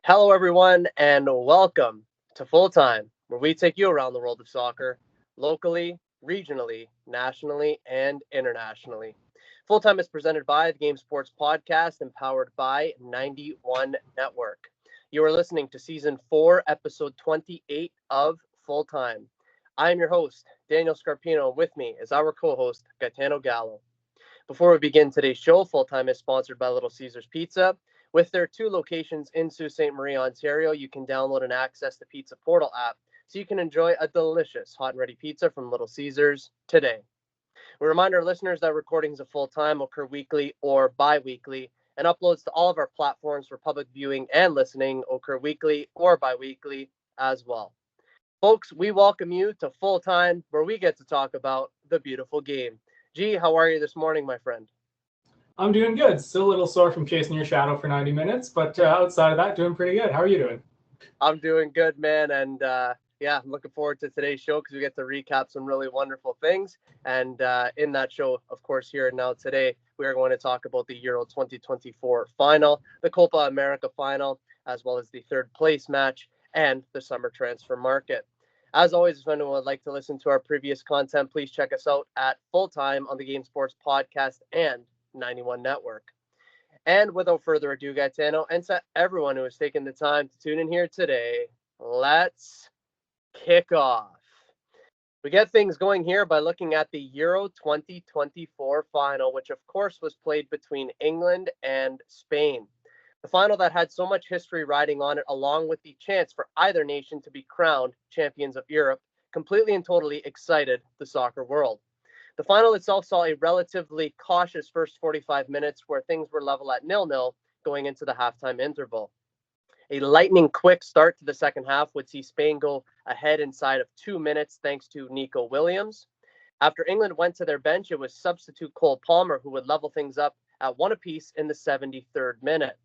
Hello, everyone, and welcome to Full Time, where we take you around the world of soccer, locally, regionally, nationally, and internationally. Full Time is presented by the Game Sports Podcast and powered by 91 Network. You are listening to Season 4, Episode 28 of Full Time. I am your host, Daniel Scarpino. With me is our co host, Gitano Gallo. Before we begin today's show, Full Time is sponsored by Little Caesars Pizza. With their two locations in Sault Ste. Marie, Ontario, you can download and access the Pizza Portal app so you can enjoy a delicious hot and ready pizza from Little Caesars today. We remind our listeners that recordings of Full Time occur weekly or bi-weekly, and uploads to all of our platforms for public viewing and listening occur weekly or bi-weekly as well. Folks, we welcome you to Full Time, where we get to talk about the beautiful game. G, how are you this morning, my friend? I'm doing good. Still a little sore from chasing your shadow for 90 minutes, but outside of that, doing pretty good. How are you doing? I'm doing good, man. And I'm looking forward to today's show because we get to recap some really wonderful things. And in that show, of course, here and now today, we are going to talk about the Euro 2024 final, the Copa America final, as well as the third place match and the summer transfer market. As always, if anyone would like to listen to our previous content, please check us out at Full Time on the Game Sports Podcast and 91 Network. And without further ado, Gitano, and to everyone who has taken the time to tune in here today, let's kick off. We get things going here by looking at the Euro 2024 final, which of course was played between England and Spain. The final that had so much history riding on it, along with the chance for either nation to be crowned champions of Europe, completely and totally excited the soccer world. The final itself saw a relatively cautious first 45 minutes where things were level at 0-0 going into the halftime interval. A lightning quick start to the second half would see Spain go ahead inside of 2 minutes thanks to Nico Williams. After England went to their bench, it was substitute Cole Palmer who would level things up at one apiece in the 73rd minute.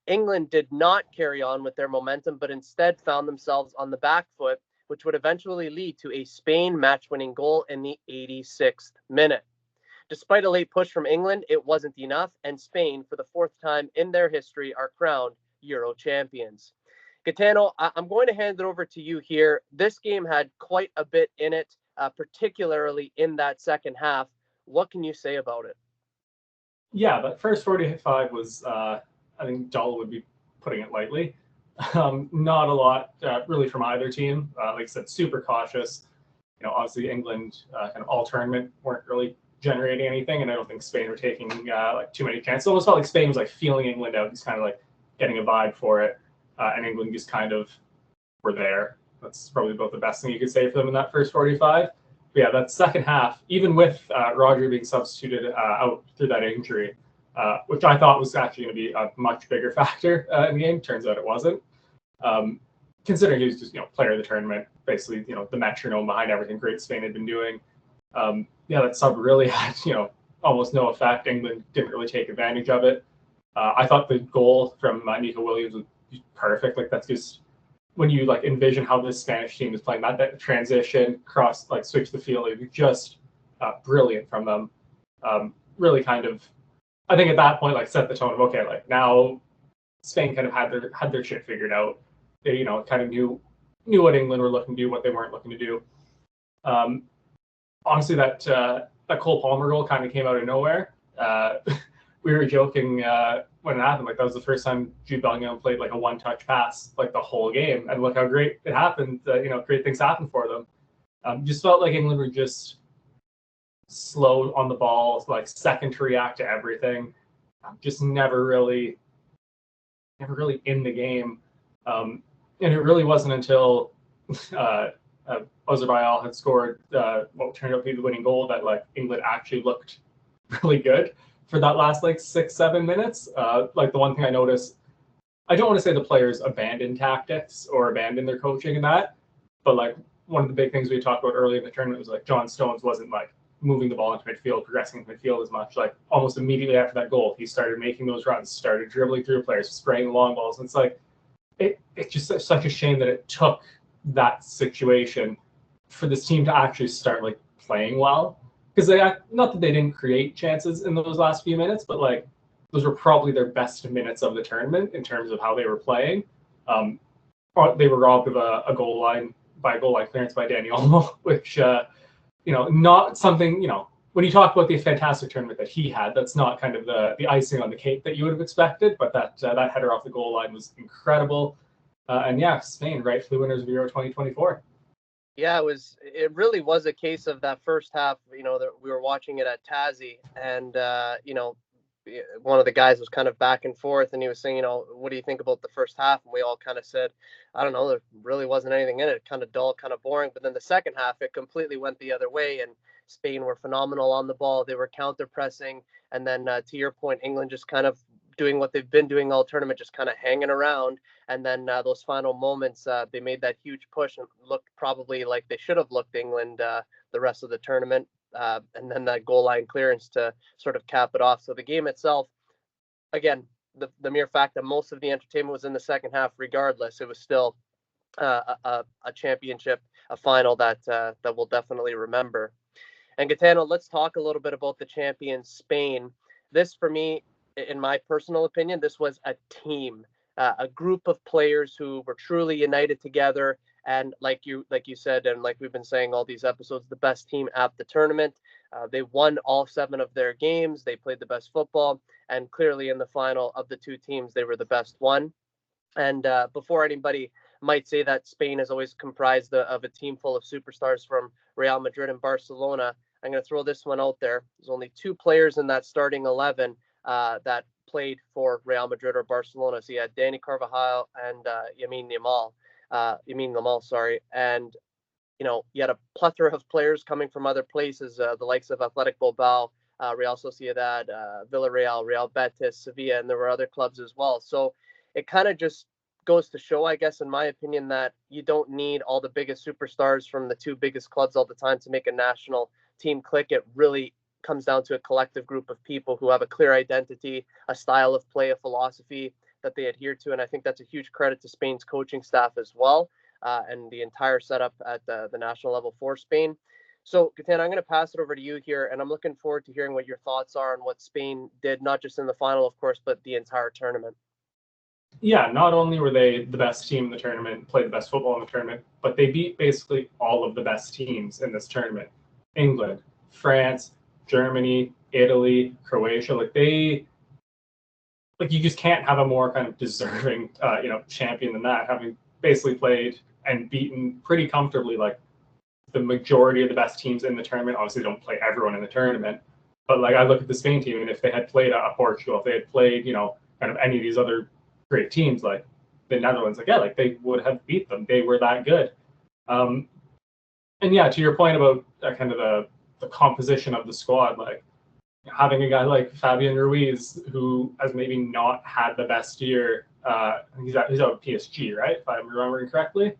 England did not carry on with their momentum, but instead found themselves on the back foot, which would eventually lead to a Spain match-winning goal in the 86th minute. Despite a late push from England, it wasn't enough, and Spain, for the fourth time in their history, are crowned Euro champions. Gitano, I'm going to hand it over to you here. This game had quite a bit in it, particularly in that second half. What can you say about it? Yeah, that first 45 was, I think dull would be putting it lightly. Not a lot really from either team. Like I said, super cautious. Obviously England kind of all tournament weren't really generating anything, and I don't think Spain were taking like too many chances. It almost felt like Spain was like feeling England out, just kind of like getting a vibe for it, and England just kind of were there. That's probably about the best thing you could say for them in that first 45. But yeah, that second half, even with Roger being substituted out through that injury, which I thought was actually going to be a much bigger factor in the game. Turns out it wasn't. Considering he was just, player of the tournament, basically, the metronome behind everything great Spain had been doing. That sub really had, almost no effect. England didn't really take advantage of it. I thought the goal from Nico Williams was perfect. Like, that's just, when you like envision how this Spanish team is playing, that transition, cross, like switch the field, it was just brilliant from them. Really kind of, I think at that point, like set the tone of, okay, like now Spain kind of had their shit figured out. They, kind of knew what England were looking to do, what they weren't looking to do. Honestly, that Cole Palmer goal kind of came out of nowhere. We were joking when it happened, like that was the first time Jude Bellingham played like a one-touch pass like the whole game, and look how great it happened. Great things happened for them. Just felt like England were just slow on the ball, like second to react to everything. Just never really in the game. And it really wasn't until Ozerbayal had scored what turned out to be the winning goal that like England actually looked really good for that last like 6-7 minutes. Like the one thing I noticed, I don't want to say the players abandoned tactics or abandoned their coaching in that, but like one of the big things we talked about early in the tournament was like John Stones wasn't like moving the ball into midfield, progressing into midfield as much. Like almost immediately after that goal, he started making those runs, started dribbling through players, spraying long balls. And it's like, it's just such a shame that it took that situation for this team to actually start like playing well. Because not that they didn't create chances in those last few minutes, but like those were probably their best minutes of the tournament in terms of how they were playing. They were robbed of a goal line clearance by Dani Olmo, which not something, when you talk about the fantastic tournament that he had, that's not kind of the icing on the cake that you would have expected, but that header off the goal line was incredible. And yeah, Spain rightfully winners of Euro 2024. Yeah, it really was a case of that first half, that we were watching it at Tassie, and one of the guys was kind of back and forth, and he was saying, what do you think about the first half? And we all kind of said, I don't know, there really wasn't anything in it, kind of dull, kind of boring. But then the second half, it completely went the other way, and Spain were phenomenal on the ball. They were counter pressing, and then to your point, England just kind of doing what they've been doing all tournament, just kind of hanging around. And then those final moments, they made that huge push and looked probably like they should have looked England the rest of the tournament. And then that goal line clearance to sort of cap it off. So the game itself, again, the mere fact that most of the entertainment was in the second half, regardless, it was still a championship, a final that we'll definitely remember. And Gitano, let's talk a little bit about the champions, Spain. This, for me, in my personal opinion, this was a team, a group of players who were truly united together. And like you said, and like we've been saying all these episodes, the best team at the tournament. They won all 7 of their games. They played the best football. And clearly in the final of the 2 teams, they were the best one. And before anybody might say that Spain is always comprised of a team full of superstars from Real Madrid and Barcelona, I'm going to throw this one out there. There's only 2 players in that starting 11 that played for Real Madrid or Barcelona. So you had Dani Carvajal and Lamine Yamal, sorry. And, you had a plethora of players coming from other places, the likes of Athletic Bilbao, Real Sociedad, Villarreal, Real Betis, Sevilla, and there were other clubs as well. So it kind of just goes to show, I guess, in my opinion, that you don't need all the biggest superstars from the 2 biggest clubs all the time to make a national team click. It really comes down to a collective group of people who have a clear identity, a style of play, a philosophy that they adhere to. And I think that's a huge credit to Spain's coaching staff as well, and the entire setup at the national level for Spain. So, Gitano, I'm going to pass it over to you here, and I'm looking forward to hearing what your thoughts are on what Spain did, not just in the final, of course, but the entire tournament. Yeah, not only were they the best team in the tournament, played the best football in the tournament, but they beat basically all of the best teams in this tournament. England, France, Germany, Italy, Croatia, you just can't have a more kind of deserving, champion than that, having basically played and beaten pretty comfortably, the majority of the best teams in the tournament. Obviously, don't play everyone in the tournament, but I look at the Spain team, and if they had played a Portugal, if they had played, kind of any of these other great teams like the Netherlands, they would have beat them. They were that good. And yeah, to your point about kind of the composition of the squad, having a guy like Fabian Ruiz, who has maybe not had the best year. He's out of PSG, right? If I'm remembering correctly.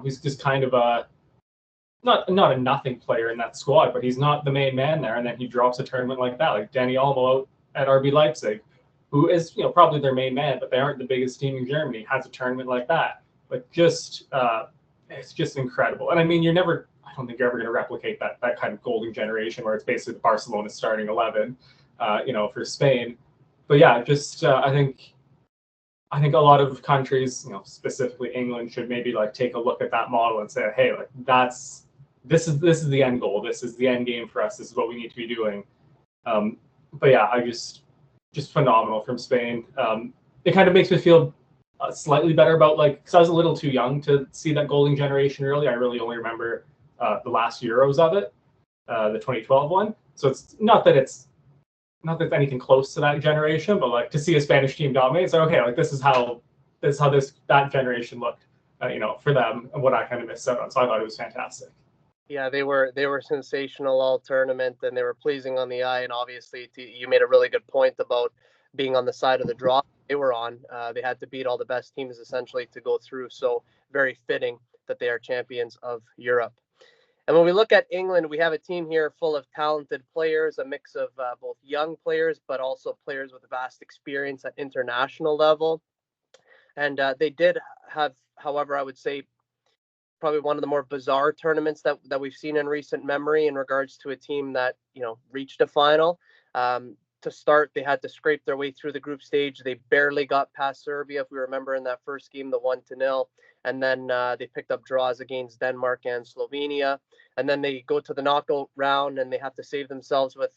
He's just kind of not a nothing player in that squad, but he's not the main man there. And then he drops a tournament like that, like Dani Olmo out at RB Leipzig, who is probably their main man, but they aren't the biggest team in Germany, has a tournament like that. But it's just incredible. And I mean, I don't think you're ever going to replicate that kind of golden generation where it's basically the Barcelona starting 11, for Spain. But yeah, just I think a lot of countries, specifically England, should maybe take a look at that model and say, hey, this is the end goal. This is the end game for us. This is what we need to be doing. But yeah, I just phenomenal from Spain. It kind of makes me feel slightly better about because I was a little too young to see that golden generation early. I really only remember the last Euros of it, the 2012 one. So it's not that it's anything close to that generation, but to see a Spanish team dominate, it's okay. This is how that generation looked, for them, and what I kind of missed out on. So I thought it was fantastic. Yeah, they were sensational all tournament, and they were pleasing on the eye. And obviously, you made a really good point about being on the side of the draw they were on. They had to beat all the best teams essentially to go through. So very fitting that they are champions of Europe. And when we look at England, we have a team here full of talented players, a mix of both young players, but also players with vast experience at international level. And they did have, however, I would say, probably one of the more bizarre tournaments that we've seen in recent memory in regards to a team that, reached a final. to start, they had to scrape their way through the group stage. They barely got past Serbia, if we remember, in that first game, the 1-0. And then they picked up draws against Denmark and Slovenia. And then they go to the knockout round, and they have to save themselves with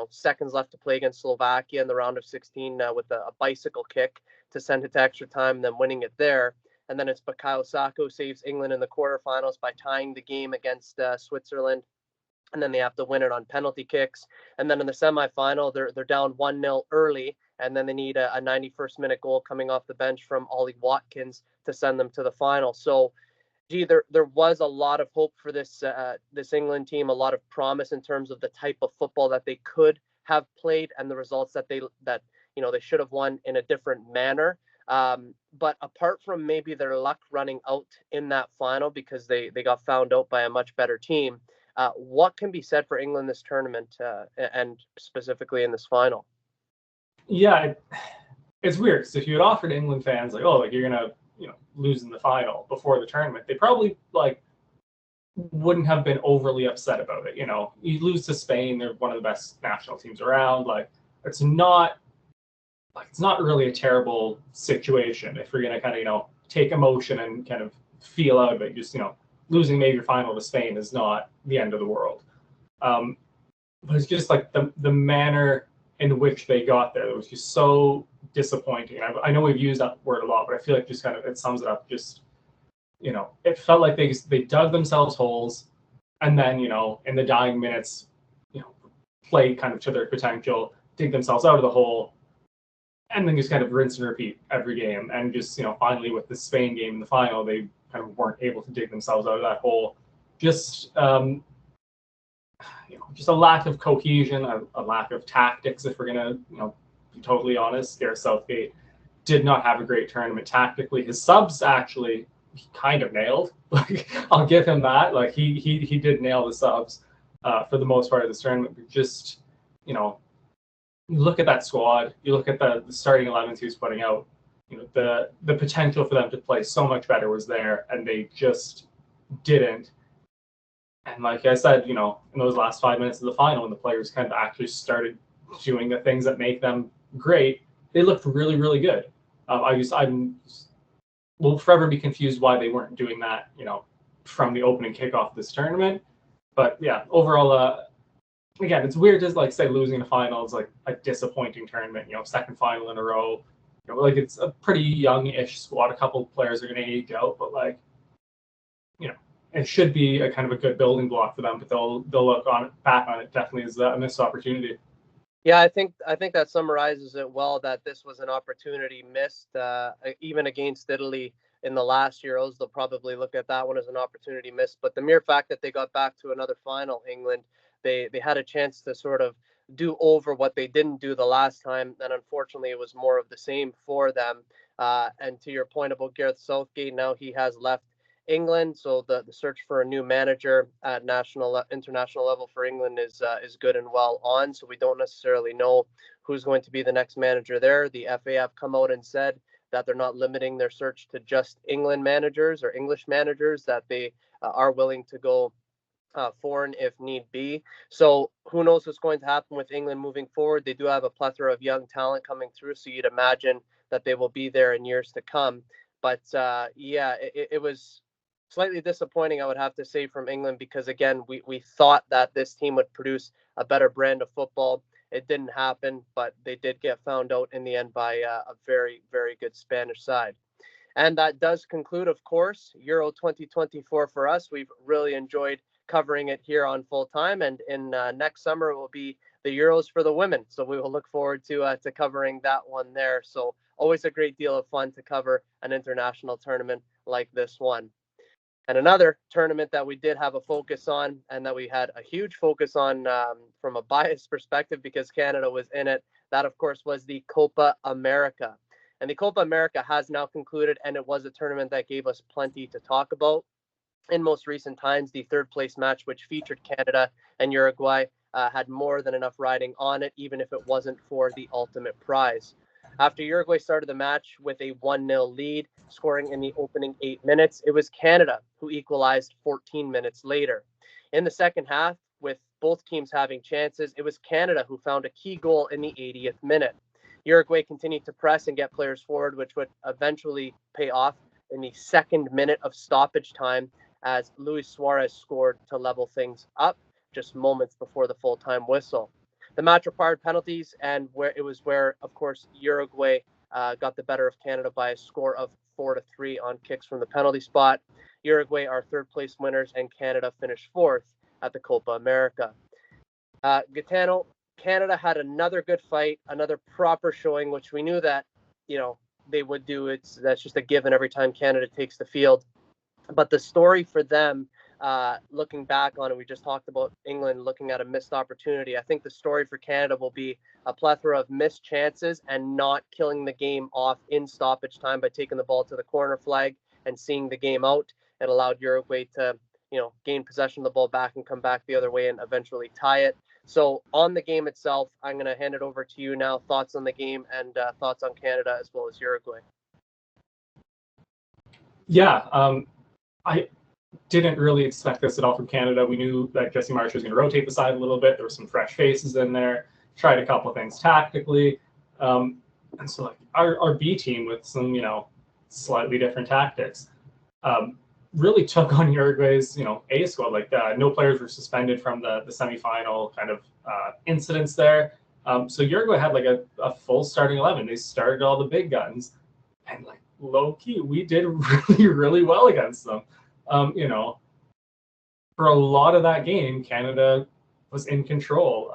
seconds left to play against Slovakia in the round of 16 with a bicycle kick to send it to extra time, and then winning it there. And then it's Bukayo Saka who saves England in the quarterfinals by tying the game against Switzerland. And then they have to win it on penalty kicks. And then in the semifinal, they're down 1-0 early, and then they need a 91st minute goal coming off the bench from Ollie Watkins to send them to the final. So, there was a lot of hope for this England team, a lot of promise in terms of the type of football that they could have played and the results that they should have won in a different manner. But apart from maybe their luck running out in that final because they got found out by a much better team, what can be said for England this tournament and specifically in this final? Yeah, it's weird. So if you had offered England fans you're gonna lose in the final before the tournament, they probably wouldn't have been overly upset about it. You lose to Spain; they're one of the best national teams around. It's not really a terrible situation if you're gonna kind of take emotion and kind of feel out of it. Just losing major final to Spain is not the end of the world. But it's just the manner in which they got there. It was just so disappointing. I know we've used that word a lot, but I feel like just kind of it sums it up. Just it felt like they dug themselves holes, and then in the dying minutes, played kind of to their potential, dig themselves out of the hole, and then just kind of rinse and repeat every game. And just finally with the Spain game in the final, they kind of weren't able to dig themselves out of that hole. Just just a lack of cohesion, a lack of tactics. If we're gonna be totally honest, Gareth Southgate did not have a great tournament tactically. His subs actually he kind of nailed. I'll give him that. He did nail the subs for the most part of this tournament. But just you look at that squad, you look at the starting 11s he was putting out. The potential for them to play so much better was there, and they just didn't. And like I said, in those last 5 minutes of the final, when the players kind of actually started doing the things that make them great, they looked really, really good. Will forever be confused why they weren't doing that, from the opening kickoff of this tournament. But yeah, overall, again, it's weird to say losing the final is a disappointing tournament. Second final in a row. It's a pretty young-ish squad. A couple of players are going to age out, but it should be a kind of a good building block for them. But they'll look back on it definitely as a missed opportunity. Yeah, I think that summarizes it well. That this was an opportunity missed, even against Italy in the last Euros. They'll probably look at that one as an opportunity missed. But the mere fact that they got back to another final, England, they had a chance to sort of do over what they didn't do the last time, and unfortunately, it was more of the same for them. And to your point about Gareth Southgate, now he has left England, so the search for a new manager at international level for England is good and well on. So we don't necessarily know who's going to be the next manager there. The FA have come out and said that they're not limiting their search to just England managers or English managers, that they are willing to go foreign if need be. So who knows what's going to happen with England moving forward. They do have a plethora of young talent coming through, so you'd imagine that they will be there in years to come. But it was slightly disappointing, I would have to say, from England, because again, we thought that this team would produce a better brand of football. It didn't happen, but they did get found out in the end by a very, very good Spanish side. And that does conclude, of course, Euro 2024 for us. We've really enjoyed covering it here on Full Time, and in next summer it will be the Euros for the women. So we will look forward to covering that one there. So always a great deal of fun to cover an international tournament like this one. And another tournament that we did have a focus on, and that we had a huge focus on from a biased perspective because Canada was in it, that of course was the Copa America. And the Copa America has now concluded, and it was a tournament that gave us plenty to talk about. In most recent times, the third place match, which featured Canada and Uruguay, had more than enough riding on it, even if it wasn't for the ultimate prize. After Uruguay started the match with a 1-0 lead, scoring in the opening 8 minutes, it was Canada who equalized 14 minutes later. In the second half, with both teams having chances, it was Canada who found a key goal in the 80th minute. Uruguay continued to press and get players forward, which would eventually pay off in the second minute of stoppage time as Luis Suarez scored to level things up just moments before the full-time whistle. The match required penalties, and where, of course, Uruguay got the better of Canada by a score of 4-3 on kicks from the penalty spot. Uruguay are third-place winners, and Canada finished fourth at the Copa America. Gitano, Canada had another good fight, another proper showing, which we knew that, they would do. That's just a given every time Canada takes the field. But the story for them, looking back on it, we just talked about England looking at a missed opportunity. I think the story for Canada will be a plethora of missed chances and not killing the game off in stoppage time by taking the ball to the corner flag and seeing the game out. It allowed Uruguay to, gain possession of the ball back and come back the other way and eventually tie it. So on the game itself, I'm going to hand it over to you now. Thoughts on the game and thoughts on Canada as well as Uruguay. Yeah, I didn't really expect this at all from Canada. We knew that Jesse Marsh was going to rotate the side a little bit. There were some fresh faces in there. Tried a couple of things tactically, and so like our B team with some slightly different tactics really took on Uruguay's A squad. Like no players were suspended from the semifinal kind of incidents there. So Uruguay had like a full starting 11. They started all the big guns, and like low key, we did really, really well against them. For a lot of that game, Canada was in control.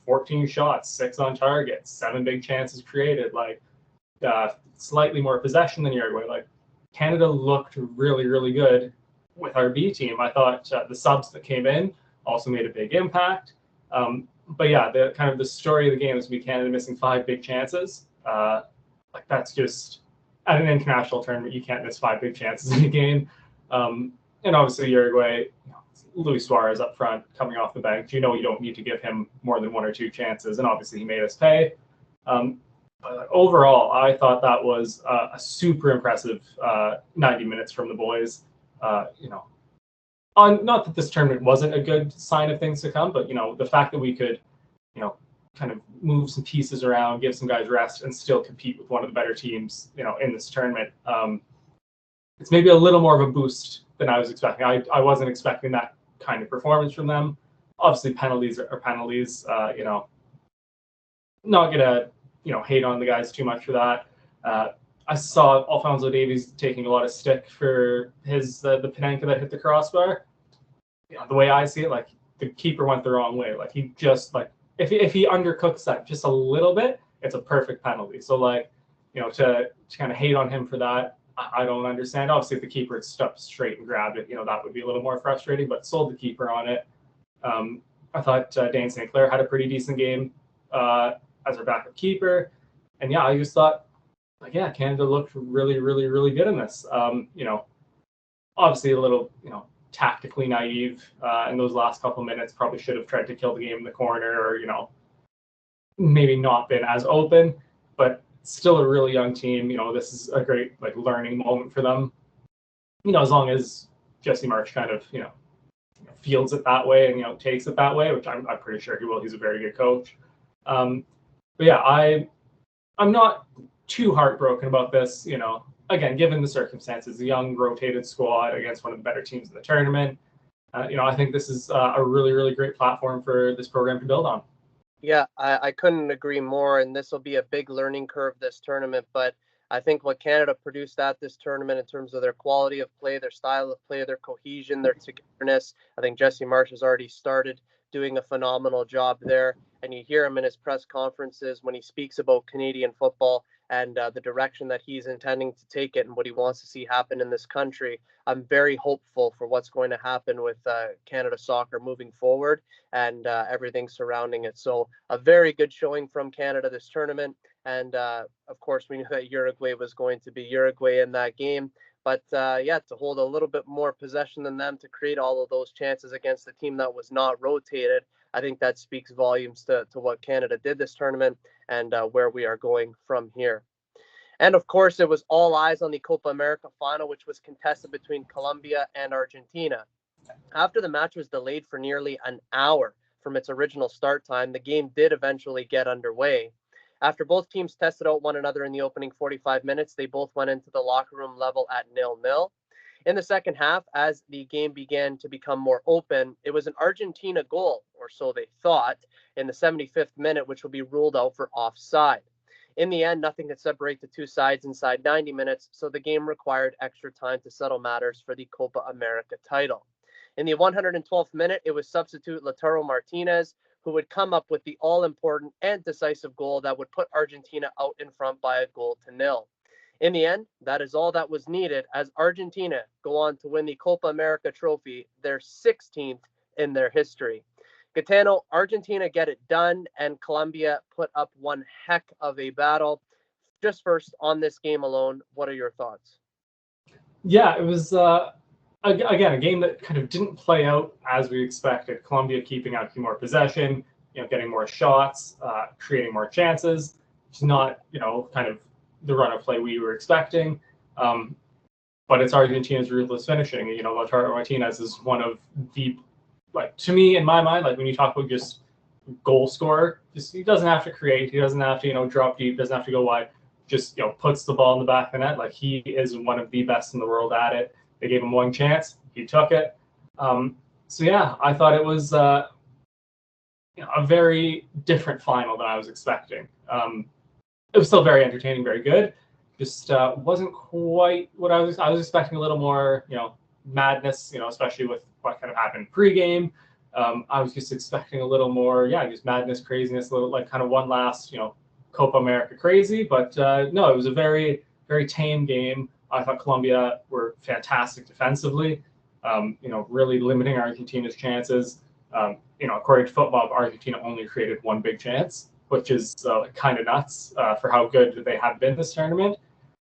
14 shots, 6 on target, 7 big chances created, like slightly more possession than Uruguay. Like Canada looked really, really good with our B team. I thought the subs that came in also made a big impact. But yeah, the story of the game is Canada missing 5 big chances. Like that's just at an international tournament, you can't miss 5 big chances in a game. And obviously Uruguay, Luis Suarez up front coming off the bench. You don't need to give him more than 1 or 2 chances, and obviously he made us pay. But overall, I thought that was a super impressive 90 minutes from the boys. Not that this tournament wasn't a good sign of things to come, but the fact that we could, kind of move some pieces around, give some guys rest, and still compete with one of the better teams, in this tournament. It's maybe a little more of a boost than I was expecting. I wasn't expecting that kind of performance from them. Obviously, penalties are penalties. Not gonna hate on the guys too much for that. I saw Alphonso Davies taking a lot of stick for the Panenka that hit the crossbar. The way I see it, like the keeper went the wrong way. Like he just if he undercooks that just a little bit, it's a perfect penalty. So to kind of hate on him for that, I don't understand. Obviously, if the keeper had stepped straight and grabbed it, that would be a little more frustrating. But sold the keeper on it. I thought Dane St. Clair had a pretty decent game as our backup keeper, and I just thought, Canada looked really, really, really good in this. Obviously a little, tactically naive in those last couple minutes. Probably should have tried to kill the game in the corner, or maybe not been as open. But still a really young team. This is a great learning moment for them. As long as Jesse Marsh kind of fields it that way and takes it that way, which I'm pretty sure he will. He's a very good coach. But I'm not too heartbroken about this. Again, given the circumstances, the young rotated squad against one of the better teams in the tournament. I think this is a really, really great platform for this program to build on. Yeah, I couldn't agree more. And this will be a big learning curve this tournament. But I think what Canada produced at this tournament in terms of their quality of play, their style of play, their cohesion, their togetherness, I think Jesse Marsh has already started doing a phenomenal job there. And you hear him in his press conferences when he speaks about Canadian football and the direction that he's intending to take it and what he wants to see happen in this country. I'm very hopeful for what's going to happen with Canada soccer moving forward and everything surrounding it. So a very good showing from Canada this tournament. And of course, we knew that Uruguay was going to be Uruguay in that game. But to hold a little bit more possession than them, to create all of those chances against a team that was not rotated, I think that speaks volumes to what Canada did this tournament and where we are going from here. And of course, it was all eyes on the Copa America final, which was contested between Colombia and Argentina. After the match was delayed for nearly an hour from its original start time, the game did eventually get underway. After both teams tested out one another in the opening 45 minutes, they both went into the locker room level at 0-0. In the second half, as the game began to become more open, it was an Argentina goal, or so they thought, in the 75th minute, which will be ruled out for offside. In the end, nothing could separate the two sides inside 90 minutes, so the game required extra time to settle matters for the Copa America title. In the 112th minute, it was substitute Lautaro Martinez who would come up with the all-important and decisive goal that would put Argentina out in front by a 0-0. In the end, that is all that was needed as Argentina go on to win the Copa America trophy, their 16th in their history. Gitano, Argentina get it done, and Colombia put up one heck of a battle. Just first on this game alone, what are your thoughts? Yeah, it was again a game that kind of didn't play out as we expected. Colombia keeping out more possession, getting more shots, creating more chances. It's not kind of the run of play we were expecting. But it's Argentina's ruthless finishing. Lautaro Martinez is one of the, to me, in my mind, when you talk about just goal scorer, he doesn't have to create, he doesn't have to, drop deep, doesn't have to go wide, just, puts the ball in the back of the net. He is one of the best in the world at it. They gave him one chance, he took it. So yeah, I thought it was a very different final than I was expecting. It was still very entertaining, very good. Just wasn't quite what I was expecting. A little more, madness, especially with what kind of happened pregame. I was just expecting a little more, just madness, craziness, a little kind of one last, Copa America crazy. But no, it was a very, very tame game. I thought Colombia were fantastic defensively, really limiting Argentina's chances. According to Football, Argentina only created one big chance, which is kind of nuts for how good they have been this tournament.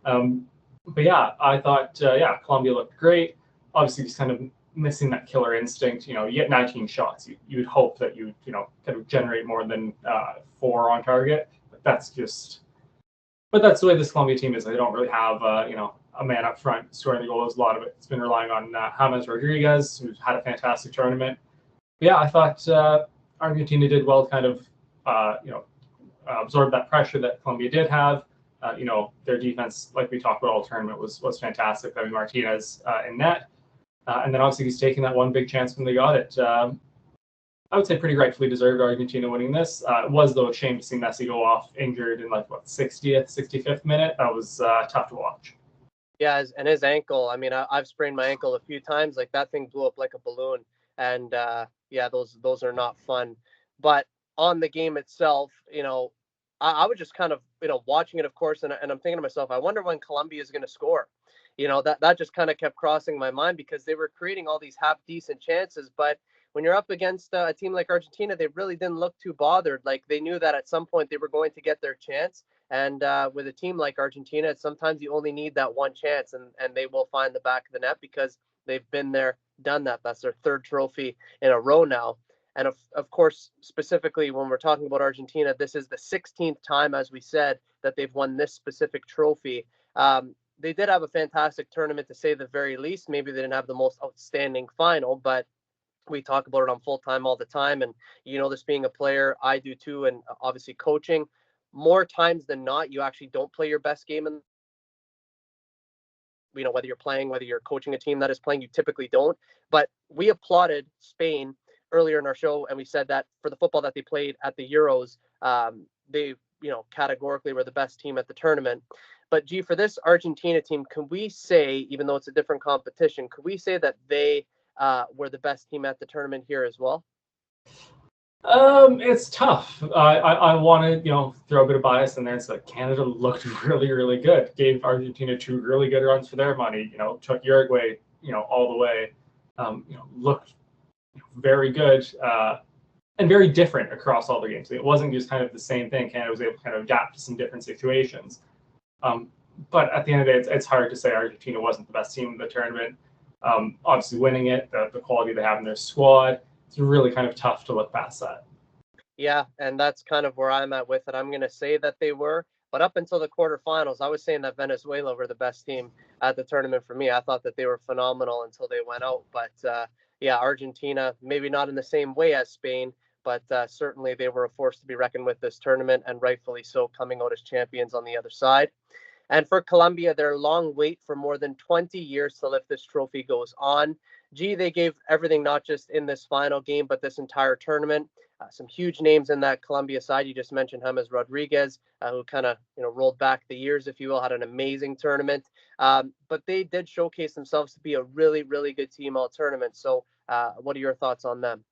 But yeah, I thought, Colombia looked great. Obviously, just kind of missing that killer instinct. You get 19 shots. You would hope that you kind of generate more than 4 on target. But that's the way this Colombia team is. They don't really have, a man up front scoring the goals. A lot of it's been relying on James Rodriguez, who's had a fantastic tournament. But yeah, I thought Argentina did well to kind of, absorb that pressure that Colombia did have. Their defense, like we talked about all tournament, was fantastic. Martinez in net. And then obviously he's taking that one big chance when they got it. I would say pretty rightfully deserved Argentina winning this. It was, though, a shame to see Messi go off injured in 60th, 65th minute. That was tough to watch. Yeah, and his ankle, I've sprained my ankle a few times. That thing blew up like a balloon. And those are not fun. But on the game itself, I was just kind of, watching it, of course, and I'm thinking to myself, I wonder when Colombia is going to score. That just kind of kept crossing my mind because they were creating all these half decent chances. But when you're up against a team like Argentina, they really didn't look too bothered. They knew that at some point they were going to get their chance. And with a team like Argentina, sometimes you only need that one chance and they will find the back of the net because they've been there, done that. That's their 3rd trophy in a row now. And of course, specifically when we're talking about Argentina, this is the 16th time, as we said, that they've won this specific trophy. They did have a fantastic tournament, to say the very least. Maybe they didn't have the most outstanding final, but we talk about it on Full Time all the time. And, this being a player, I do too. And obviously coaching, more times than not, you actually don't play your best game. And, whether you're playing, whether you're coaching a team that is playing, you typically don't. But we applauded Spain earlier in our show, and we said that for the football that they played at the Euros, they, categorically were the best team at the tournament. But G, for this Argentina team, can we say, even though it's a different competition, could we say that they were the best team at the tournament here as well? It's tough. I want to, throw a bit of bias in there. It's Canada looked really, really good. Gave Argentina 2 really good runs for their money. Took Uruguay, all the way. Looked very good and very different across all the games. It wasn't just kind of the same thing. Canada was able to kind of adapt to some different situations. But at the end of the day, it's hard to say Argentina wasn't the best team in the tournament. Obviously, winning it, the quality they have in their squad, it's really kind of tough to look past that. Yeah, and that's kind of where I'm at with it. I'm going to say that they were, but up until the quarterfinals, I was saying that Venezuela were the best team at the tournament for me. I thought that they were phenomenal until they went out. But Argentina, maybe not in the same way as Spain, but certainly they were a force to be reckoned with this tournament, and rightfully so, coming out as champions on the other side. And for Colombia, their long wait for more than 20 years to lift this trophy goes on. They gave everything, not just in this final game, but this entire tournament. Some huge names in that Colombia side. You just mentioned James Rodriguez, who kind of rolled back the years, if you will, had an amazing tournament. But they did showcase themselves to be a really, really good team all tournament. So what are your thoughts on them?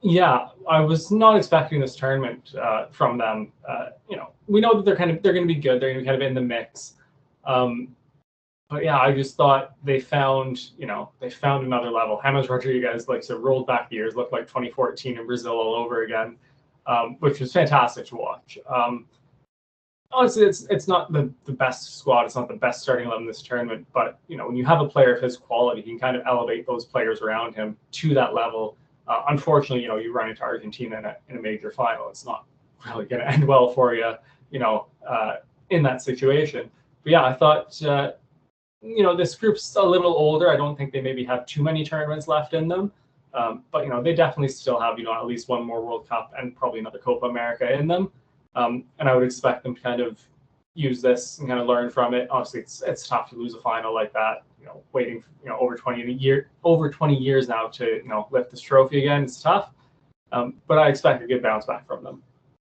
Yeah, I was not expecting this tournament from them. We know that they're going to be good. They're going to be kind of in the mix. But yeah, I just thought they found another level. James Rodriguez, like, so rolled back the years, looked like 2014 in Brazil all over again, which was fantastic to watch. Honestly, it's not the best squad. It's not the best starting 11 in this tournament. But when you have a player of his quality, you can kind of elevate those players around him to that level. Unfortunately, you run into Argentina in a major final. It's not really going to end well for you, in that situation. But yeah, I thought, this group's a little older. I don't think they maybe have too many tournaments left in them. But, they definitely still have, at least one more World Cup and probably another Copa America in them. And I would expect them to kind of use this and kind of learn from it. Obviously, it's tough to lose a final like that. Waiting over 20 years now to lift this trophy again. It's tough, but I expect a good bounce back from them.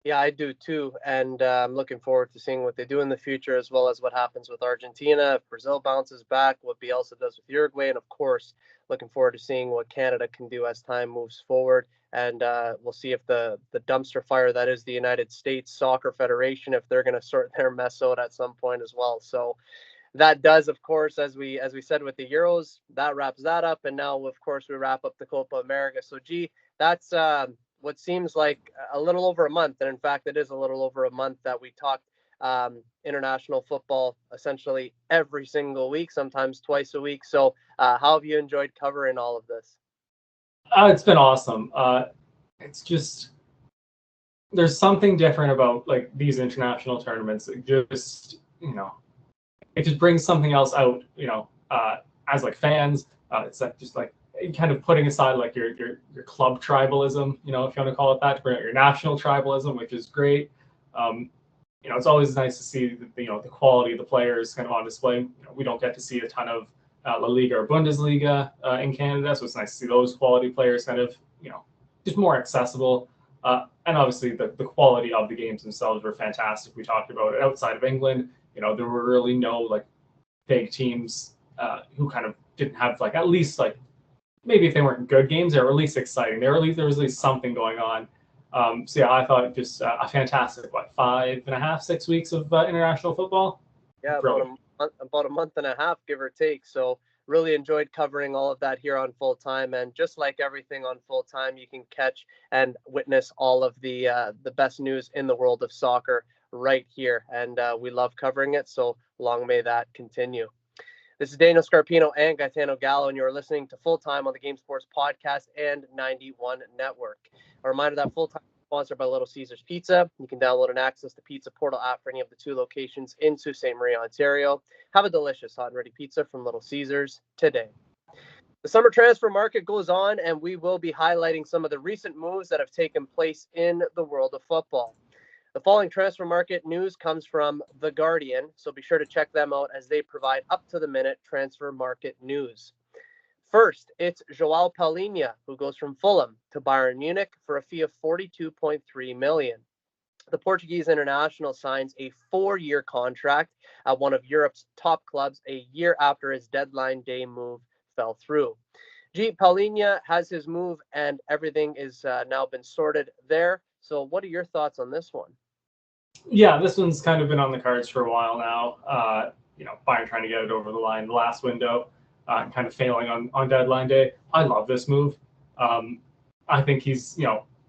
Yeah, I do too, and I'm looking forward to seeing what they do in the future, as well as what happens with Argentina. If Brazil bounces back, what Bielsa does with Uruguay, and of course, looking forward to seeing what Canada can do as time moves forward. And we'll see if the dumpster fire that is the United States Soccer Federation, if they're going to sort their mess out at some point as well. So that does, of course, as we said with the Euros, that wraps that up, and now, of course, we wrap up the Copa America. So, that's what seems like a little over a month, and in fact, it is a little over a month that we talked international football essentially every single week, sometimes twice a week. So, how have you enjoyed covering all of this? It's been awesome. It's just there's something different about like these international tournaments. It just it just brings something else out. As like fans, it's like just like kind of putting aside like your club tribalism, if you want to call it that, to bring out your national tribalism, which is great. It's always nice to see the quality of the players kind of on display. We don't get to see a ton of La Liga or Bundesliga in Canada, so it's nice to see those quality players kind of just more accessible. And obviously the quality of the games themselves were fantastic. We talked about it outside of England. There were really no like big teams who kind of didn't have like at least like maybe if they weren't good games, they were at least exciting. There was at least something going on. So yeah, I thought just a fantastic 5.5, 6 weeks of international football. Yeah, about a month and a half, give or take. So really enjoyed covering all of that here on Full Time, and just like everything on Full Time, you can catch and witness all of the best news in the world of soccer right here, and we love covering it. So long may that continue. This is Daniel Scarpino and Gitano Gallo, and you're listening to Full Time on the Game Sports Podcast and 91 Network. A reminder that Full Time is sponsored by Little Caesars Pizza. You can download and access the Pizza Portal app for any of the 2 locations in Sault Ste. Marie, Ontario. Have a delicious hot and ready pizza from Little Caesars today. The summer transfer market goes on, and we will be highlighting some of the recent moves that have taken place in the world of football. The following transfer market news comes from The Guardian, so be sure to check them out as they provide up-to-the-minute transfer market news. First, it's Joao Palhinha, who goes from Fulham to Bayern Munich for a fee of $42.3 million. The Portuguese international signs a 4-year contract at one of Europe's top clubs a year after his deadline day move fell through. Palhinha has his move, and everything is now been sorted there. So what are your thoughts on this one? Yeah, this one's kind of been on the cards for a while now. Bayern trying to get it over the line the last window, kind of failing on deadline day. I love this move. I think he's,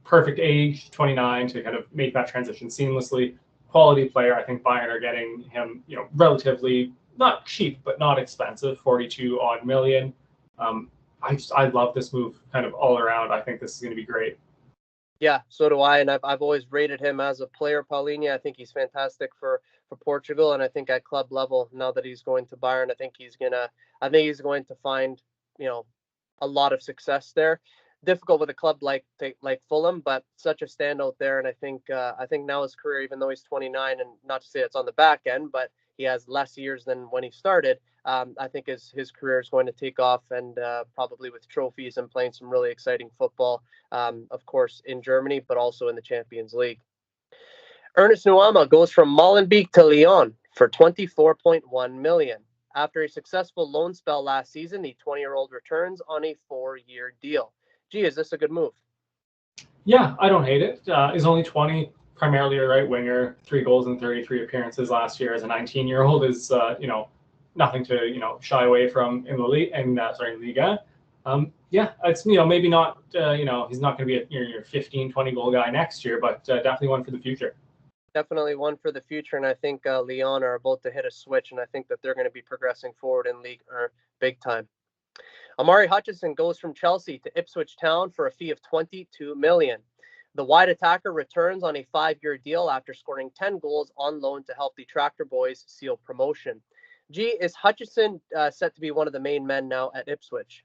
perfect age, 29, to kind of make that transition seamlessly. Quality player. I think Bayern are getting him, relatively not cheap, but not expensive, 42 odd million. I love this move kind of all around. I think this is going to be great. Yeah, so do I, and I've always rated him as a player, Palhinha. I think he's fantastic for Portugal, and I think at club level, now that he's going to Bayern, I think he's going to find, a lot of success there. difficult with a club like Fulham, but such a standout there. And I think now his career, even though he's 29, and not to say it's on the back end, but he has less years than when he started. I think his career is going to take off, and probably with trophies and playing some really exciting football, of course, in Germany, but also in the Champions League. Ernest Nuama goes from Molenbeek to Lyon for 24.1 million. After a successful loan spell last season, the 20-year-old returns on a 4-year deal. Gee, is this a good move? Yeah, I don't hate it. He's only 20, primarily a right winger, 3 goals in 33 appearances last year as a 19-year-old is, nothing to, shy away from in the league, Liga. Yeah, it's, maybe not, he's not going to be your 15, 20 goal guy next year, but definitely one for the future. Definitely one for the future, and I think Lyon are about to hit a switch, and I think that they're going to be progressing forward in league big time. Amari Hutchinson goes from Chelsea to Ipswich Town for a fee of 22 million. The wide attacker returns on a 5-year deal after scoring 10 goals on loan to help the Tractor Boys seal promotion. G, is Hutchinson set to be one of the main men now at Ipswich?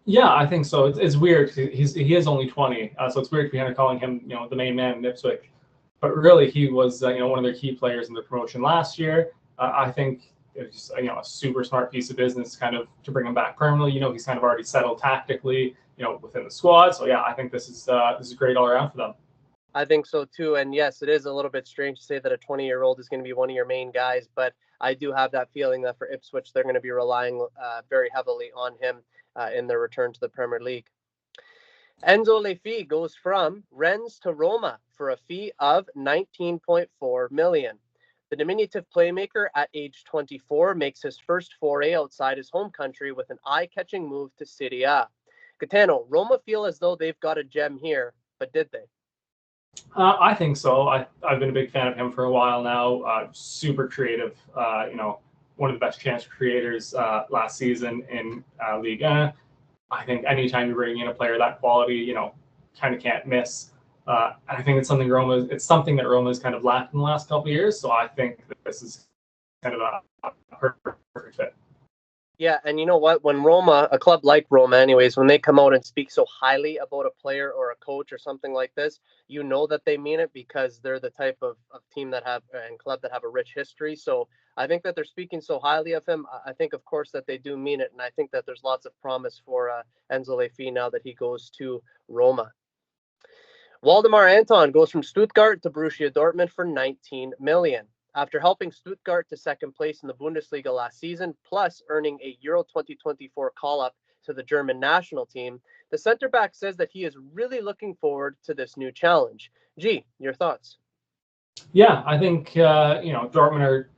Yeah, I think so. It's weird. He is only 20, so it's weird to be kind of calling him, the main man in Ipswich. But really, he was, one of their key players in the promotion last year. I think it was just, a super smart piece of business kind of to bring him back permanently. He's kind of already settled tactically, within the squad. So yeah, I think this is great all around for them. I think so too. And yes, it is a little bit strange to say that a 20-year-old is going to be one of your main guys, but I do have that feeling that for Ipswich, they're going to be relying very heavily on him in their return to the Premier League. Enzo Lefi goes from Rennes to Roma for a fee of 19.4 million. The diminutive playmaker at age 24 makes his first foray outside his home country with an eye-catching move to Serie A. Gitano, Roma feel as though they've got a gem here, but did they? I think so. I've been a big fan of him for a while now. Super creative, one of the best chance creators last season in Ligue 1. I think anytime you bring in a player that quality, kind of can't miss. I think it's something that Roma's kind of lacked in the last couple of years. So I think that this is kind of a perfect fit. Yeah, and you know what? When Roma, a club like Roma anyways, when they come out and speak so highly about a player or a coach or something like this, you know that they mean it because they're the type of team that have and club that have a rich history. So I think that they're speaking so highly of him. I think, of course, that they do mean it. And I think that there's lots of promise for Enzo Lefi now that he goes to Roma. Waldemar Anton goes from Stuttgart to Borussia Dortmund for 19 million. After helping Stuttgart to second place in the Bundesliga last season, plus earning a Euro 2024 call-up to the German national team, the center-back says that he is really looking forward to this new challenge. G, your thoughts? Yeah, I think, Dortmund are,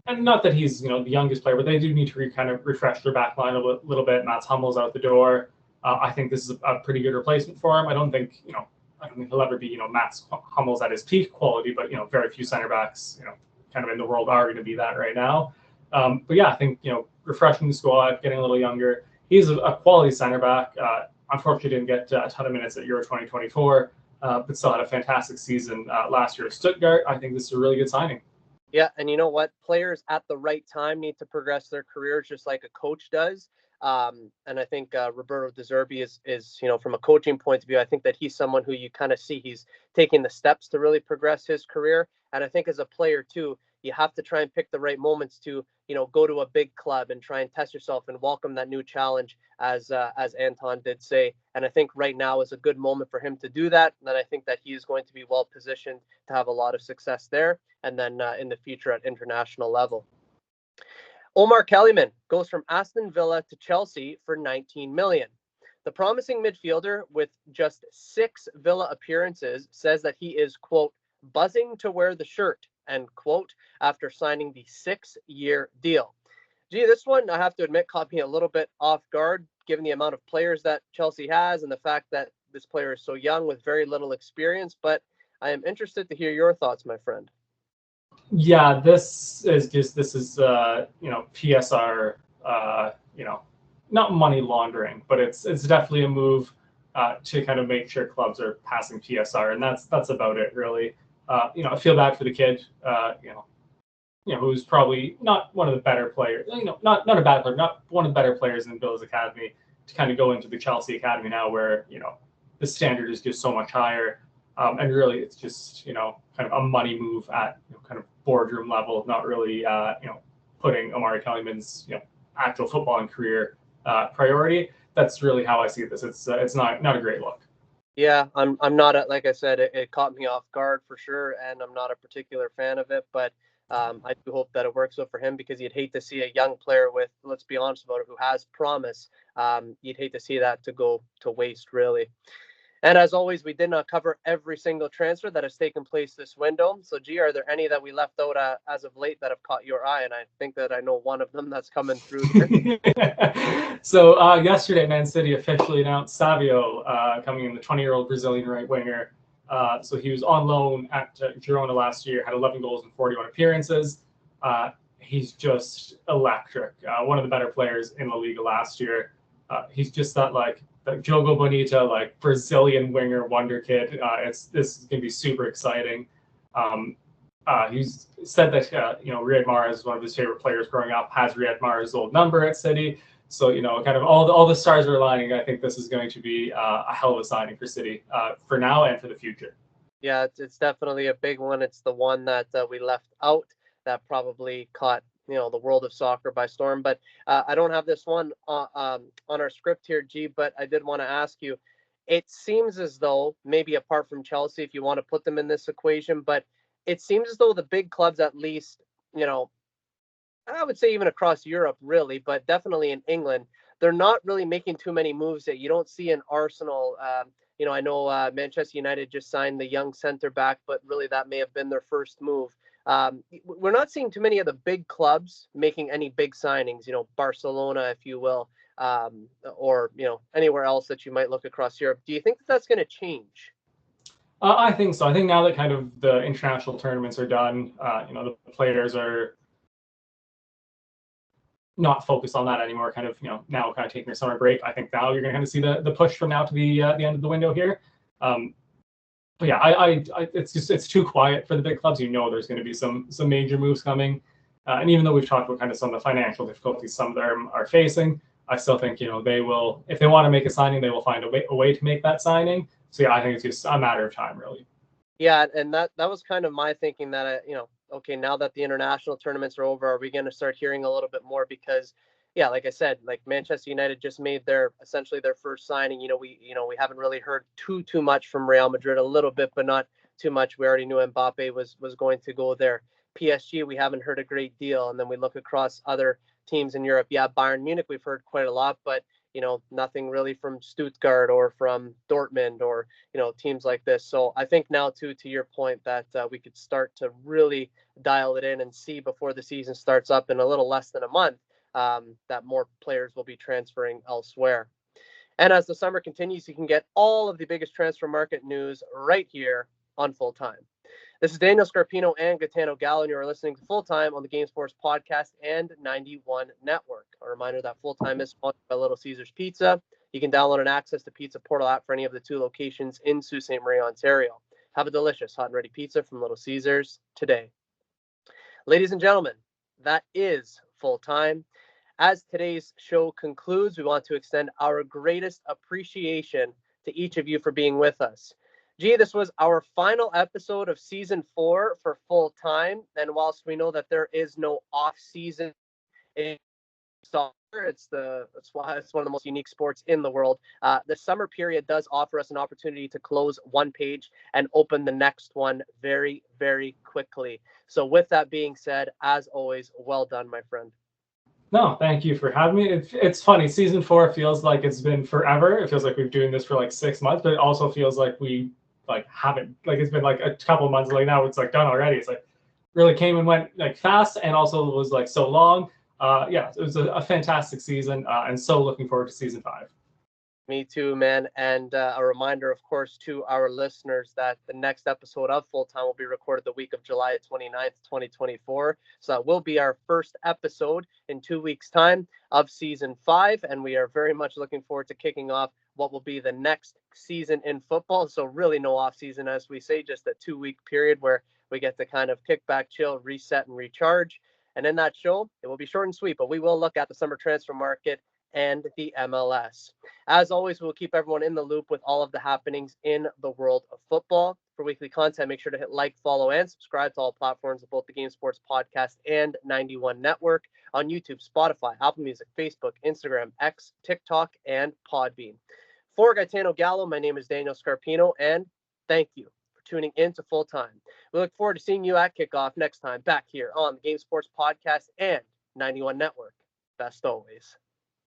and not that he's, the youngest player, but they do need to kind of refresh their back line a little bit. Mats Hummel's out the door. I think this is a pretty good replacement for him. I don't think he'll ever be, Mats Hummel's at his peak quality, but, very few center backs, kind of in the world are going to be that right now. But yeah, I think, refreshing the squad, getting a little younger. He's a quality center back. Unfortunately, didn't get a ton of minutes at Euro 2024, but still had a fantastic season last year at Stuttgart. I think this is a really good signing. Yeah, and you know what? Players at the right time need to progress their careers just like a coach does. And I think Roberto De Zerbi is, from a coaching point of view, I think that he's someone who you kind of see he's taking the steps to really progress his career. And I think as a player too, you have to try and pick the right moments to, go to a big club and try and test yourself and welcome that new challenge, as Anton did say. And I think right now is a good moment for him to do that. And I think that he is going to be well positioned to have a lot of success there, and then in the future at international level. Omar Kellyman goes from Aston Villa to Chelsea for 19 million. The promising midfielder with just 6 Villa appearances says that he is, quote, buzzing to wear the shirt, end quote, after signing the 6-year deal. Gee, this one, I have to admit, caught me a little bit off guard, given the amount of players that Chelsea has and the fact that this player is so young with very little experience. But I am interested to hear your thoughts, my friend. Yeah, this is PSR, not money laundering, but it's definitely a move to kind of make sure clubs are passing PSR, and that's about it really. I feel bad for the kid, who's probably not one of the better players, not a bad player, not one of the better players in Villa's academy. to kind of go into the Chelsea academy now, where the standard is just so much higher, and really it's just kind of a money move at kind of boardroom level, not really putting Omari Kellyman's actual footballing career priority. That's really how I see this. It's not a great look. Yeah, I'm not like I said, it caught me off guard for sure, and I'm not a particular fan of it, but I do hope that it works out for him, because you'd hate to see a young player with, let's be honest about it, who has promise. You'd hate to see that to go to waste, really. And as always, we did not cover every single transfer that has taken place this window. So, G, are there any that we left out as of late that have caught your eye? And I think that I know one of them that's coming through here. So yesterday, Man City officially announced Savio coming in, the 20-year-old Brazilian right winger. So he was on loan at Girona last year, had 11 goals in 41 appearances. He's just electric. One of the better players in La Liga last year. He's just that Jogo Bonita, Brazilian winger wonder kid. This is going to be super exciting. He's said that Riyad Mahrez is one of his favorite players growing up. Has Riyad Mahrez's old number at City, so kind of all the stars are aligning. I think this is going to be a hell of a signing for City for now and for the future. Yeah, it's definitely a big one. It's the one that we left out that probably caught the world of soccer by storm. But I don't have this one on our script here, G, but I did want to ask you. It seems as though, maybe apart from Chelsea, if you want to put them in this equation, but it seems as though the big clubs, at least, I would say even across Europe, really, but definitely in England, they're not really making too many moves that you don't see in Arsenal. I know Manchester United just signed the young center back, but really that may have been their first move. We're not seeing too many of the big clubs making any big signings, Barcelona, if you will, or, anywhere else that you might look across Europe. Do you think that that's going to change? I think so. I think now that kind of the international tournaments are done, the players are not focused on that anymore. Kind of, now kind of taking their summer break. I think now you're going to kind of see the push from now to the end of the window here. But yeah, it's too quiet for the big clubs. There's going to be some major moves coming, and even though we've talked about kind of some of the financial difficulties some of them are facing, I still think they will, if they want to make a signing, they will find a way to make that signing. So yeah, I think it's just a matter of time, really. Yeah, and that was kind of my thinking, that okay, now that the international tournaments are over, are we going to start hearing a little bit more? Because yeah, like I said, Manchester United just made essentially their first signing. We haven't really heard too much from Real Madrid, a little bit, but not too much. We already knew Mbappe was going to go there. PSG, we haven't heard a great deal. And then we look across other teams in Europe. Yeah, Bayern Munich, we've heard quite a lot, but nothing really from Stuttgart or from Dortmund or, teams like this. So I think now, to your point, that we could start to really dial it in and see before the season starts up in a little less than a month, that more players will be transferring elsewhere. And as the summer continues, you can get all of the biggest transfer market news right here on Full Time. This is Daniel Scarpino and Gitano Gallo, and you are listening to Full Time on the Game Sports Podcast and 91 Network. A reminder that Full Time is sponsored by Little Caesars Pizza. You can download and access the Pizza Portal app for any of the 2 locations in Sault Ste. Marie, Ontario. Have a delicious hot and ready pizza from Little Caesars today. Ladies and gentlemen, that is Full Time. As today's show concludes, we want to extend our greatest appreciation to each of you for being with us. Gee, this was our final episode of season 4 for Full Time. And whilst we know that there is no off season in soccer, it's one of the most unique sports in the world. The summer period does offer us an opportunity to close one page and open the next one very, very quickly. So with that being said, as always, well done, my friend. No, thank you for having me. It's funny. Season 4 feels like it's been forever. It feels like we've been doing this for 6 months, but it also feels like we haven't, it's been a couple of months. Now it's done already. It's really came and went fast, and also was so long. Yeah, it was a fantastic season, and so looking forward to season 5. Me too, man. And a reminder, of course, to our listeners that the next episode of Full Time will be recorded the week of July 29th, 2024. So that will be our first episode in 2 weeks' time of season 5. And we are very much looking forward to kicking off what will be the next season in football. So really no off season, as we say, just a 2-week period where we get to kind of kick back, chill, reset, and recharge. And in that show, it will be short and sweet, but we will look at the summer transfer market and the MLS. As always, we'll keep everyone in the loop with all of the happenings in the world of football. For weekly content, make sure to hit like, follow, and subscribe to all platforms of both the Game Sports Podcast and 91 Network on YouTube, Spotify, Apple Music, Facebook, Instagram, X, TikTok, and Podbean. For Gitano, Gallo, my name is Daniel Scarpino, and thank you for tuning in to Full Time. We look forward to seeing you at kickoff next time back here on the Game Sports Podcast and 91 Network. Best always.